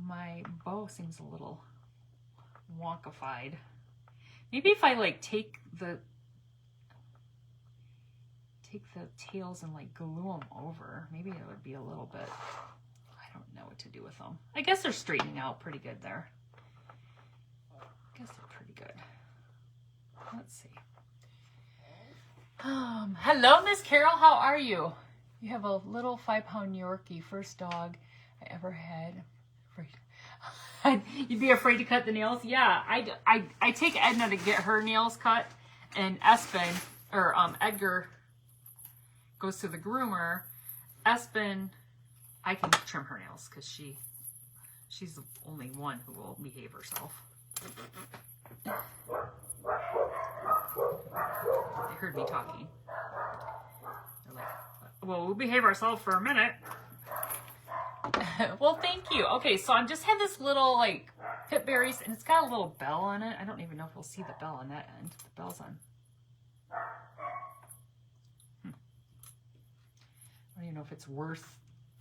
A: My bow seems a little wonkified. Maybe if I like take the tails and like glue them over, maybe it would be a little bit, I don't know what to do with them. I guess they're straightening out pretty good there. I guess they're pretty good. Let's see. Hello, Miss Carol. How are you? You have a little 5-pound Yorkie, first dog I ever had. You'd be afraid to cut the nails? Yeah, I take Edna to get her nails cut, and Espen, or Edgar, goes to the groomer. Espen, I can trim her nails because she's the only one who will behave herself. They heard me talking. They're like, well, we'll behave ourselves for a minute. Well, thank you. Okay, so I just had this little, like, pip berries, and it's got a little bell on it. I don't even know if we'll see the bell on that end. The bell's on. I don't even know if it's worth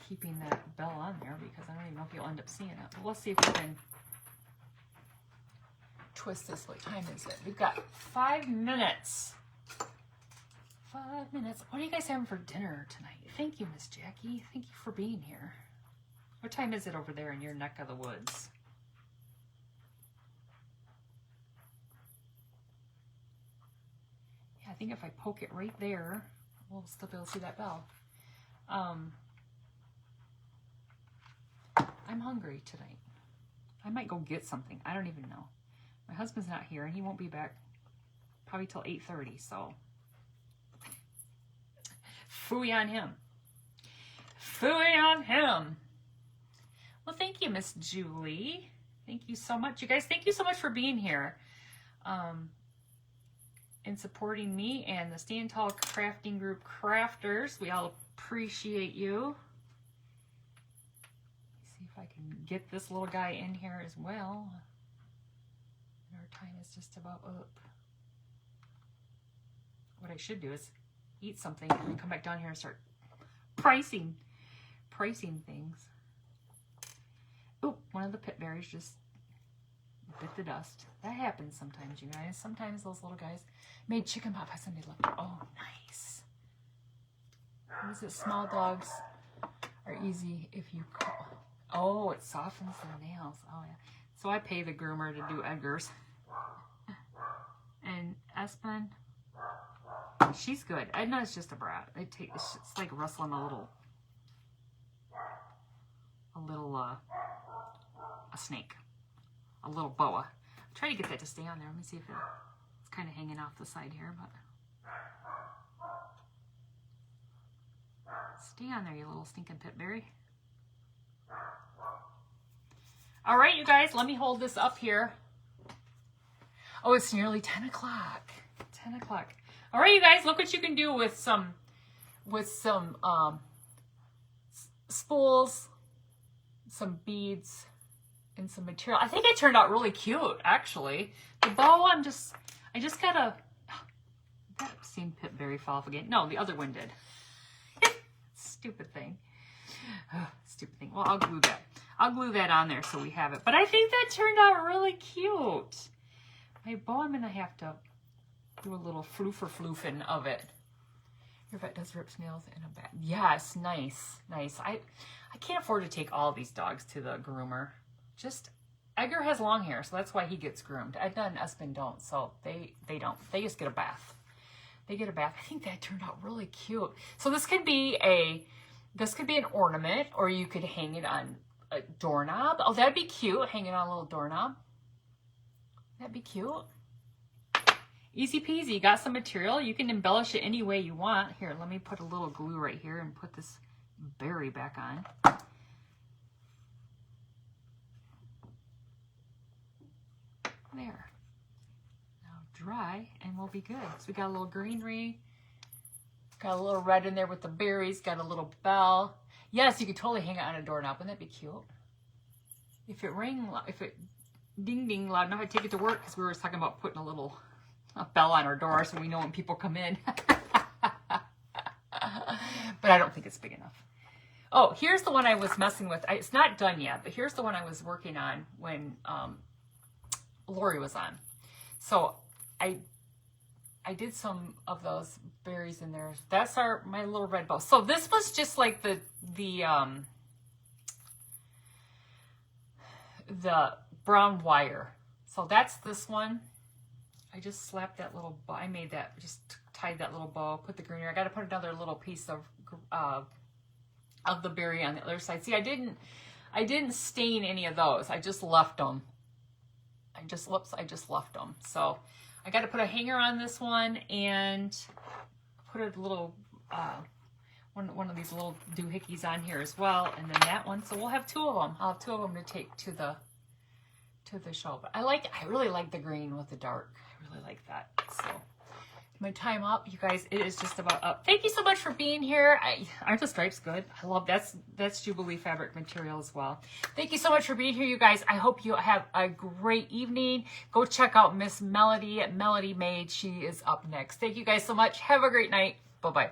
A: keeping that bell on there, because I don't even know if you'll end up seeing it. But let's see if we can twist this. What time is it? We've got 5 minutes. 5 minutes. What are you guys having for dinner tonight? Thank you, Miss Jackie. Thank you for being here. What time is it over there in your neck of the woods? Yeah, I think if I poke it right there, we'll still be able to see that bell. I'm hungry tonight. I might go get something. I don't even know. My husband's not here, and he won't be back probably till 8:30, so phooey on him. Phooey on him. Well, thank you, Miss Julie. Thank you so much. You guys, thank you so much for being here and supporting me and the Stand Tall Crafting Group Crafters. We all appreciate you. Let's see if I can get this little guy in here as well. Our time is just about up. What I should do is eat something and then come back down here and start pricing things. Oop, one of the pit berries just bit the dust. That happens sometimes, you guys. Sometimes those little guys made chicken pot pie Sunday left. Oh, nice. What is it? Small dogs are easy if you call. Oh, it softens the nails. Oh, yeah. So I pay the groomer to do Edgar's. And Espen, she's good. Edna is just a brat. It's like rustling a snake, a little boa. Try to get that to stay on there. Let me see if it's kind of hanging off the side here, but stay on there, you little stinking pitberry. All right, you guys, let me hold this up here. Oh, it's nearly 10 o'clock. 10 o'clock. All right, you guys, look what you can do with some spools, some beads, and some material. I think it turned out really cute, actually. The bow, I just gotta, that same pitberry fall off again. No, the other one did. Stupid thing. Stupid thing. Well, I'll glue that on there so we have it. But I think that turned out really cute. My bow, I'm gonna have to do a little floofing of it. Your vet does rips nails in a bag. Yes, nice, nice. I can't afford to take all these dogs to the groomer. Just Edgar has long hair, so that's why he gets groomed. Edna and Espen don't, so they don't. They just get a bath. They get a bath. I think that turned out really cute. So this could be an ornament, or you could hang it on a doorknob. Oh, that'd be cute. Hang it on a little doorknob. That'd be cute. Easy peasy. You got some material. You can embellish it any way you want. Here, let me put a little glue right here and put this berry back on. There. Now dry and we'll be good. So we got a little greenery. Got a little red in there with the berries. Got a little bell. Yes, you could totally hang it on a doorknob. Wouldn't that be cute? If it ding ding loud enough, I'd take it to work because we were talking about putting a bell on our door so we know when people come in. But I don't think it's big enough. Oh, here's the one I was messing with. It's not done yet, but here's the one I was working on when Lori was on. So I did some of those berries in there. That's my little red bow. So this was just like the brown wire. So that's this one. I just slapped that little bow. I made that, just tied that little bow, put the greenery. I got to put another little piece of the berry on the other side. See, I didn't stain any of those. I just left them. I just left them. So I got to put a hanger on this one and put a little, one of these little doohickeys on here as well. And then that one. So we'll have two of them. I'll have two of them to take to the show. But I really like the green with the dark. I really like that. So my time up, you guys, it is just about up. Thank you so much for being here. Aren't the stripes good? I love that's Jubilee fabric material as well. Thank you so much for being here, you guys. I hope you have a great evening. Go check out Miss Melody at Melody Made. She is up next. Thank you guys so much. Have a great night. Bye-bye.